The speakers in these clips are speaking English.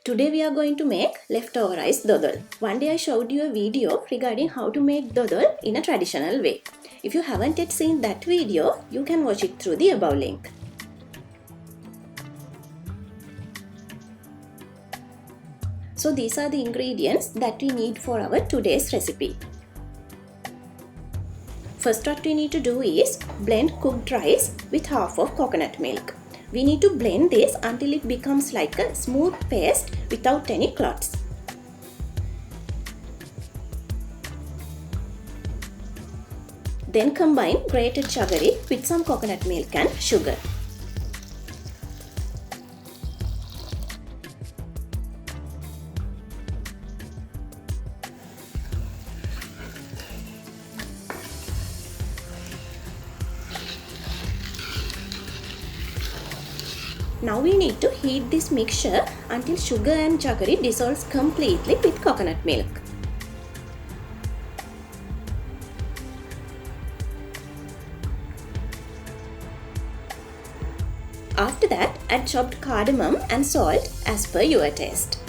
Today we are going to make leftover rice dodol. One day I showed you a video regarding how to make dodol in a traditional way. If you haven't yet seen that video, you can watch it through the above link. So these are the ingredients that we need for our today's recipe. First, what we need to do is blend cooked rice with half of coconut milk. We need to blend this until it becomes like a smooth paste without any clots. Then combine grated jaggery with some coconut milk and sugar. Now we need to heat this mixture until sugar and jaggery dissolves completely with coconut milk. After that, add chopped cardamom and salt as per your taste.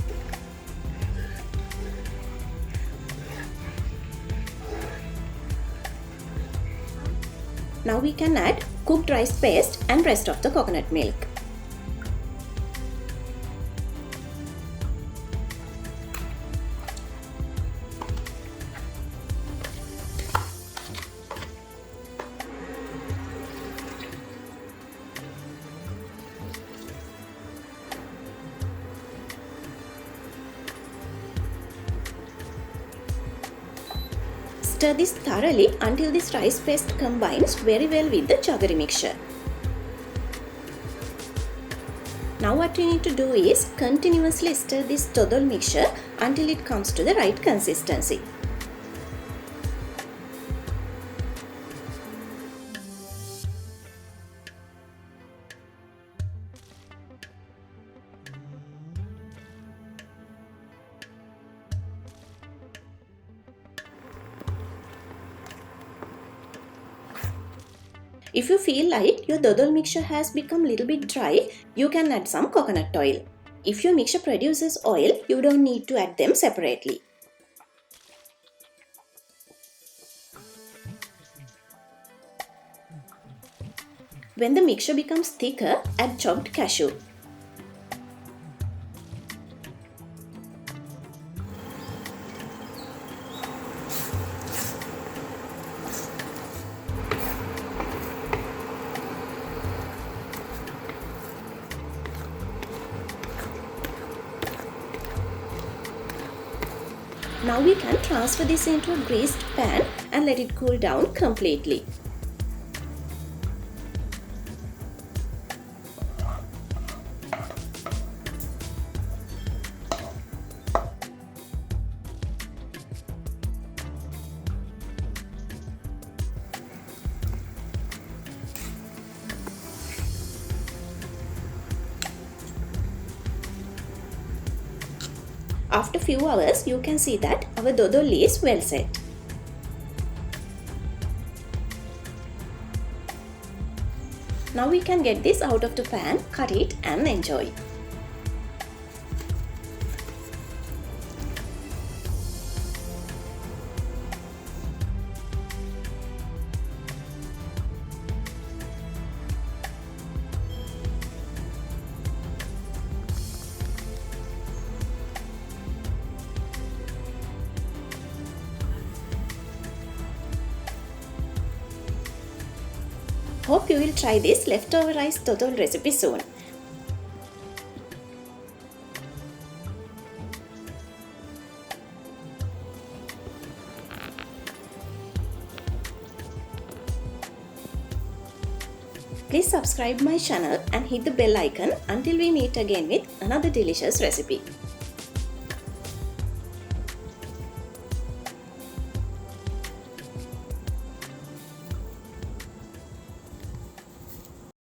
Now we can add cooked rice paste and rest of the coconut milk. Stir this thoroughly until this rice paste combines very well with the jaggery mixture. Now what we need to do is continuously stir this dodol mixture until it comes to the right consistency. If you feel like your dodol mixture has become a little bit dry, you can add some coconut oil. If your mixture produces oil, you don't need to add them separately. When the mixture becomes thicker, add chopped cashew. Now we can transfer this into a greased pan and let it cool down completely. After few hours, you can see that our dodol is well set. Now we can get this out of the pan, cut it and enjoy. Hope you will try this leftover rice dodol recipe soon. Please subscribe my channel and hit the bell icon until we meet again with another delicious recipe.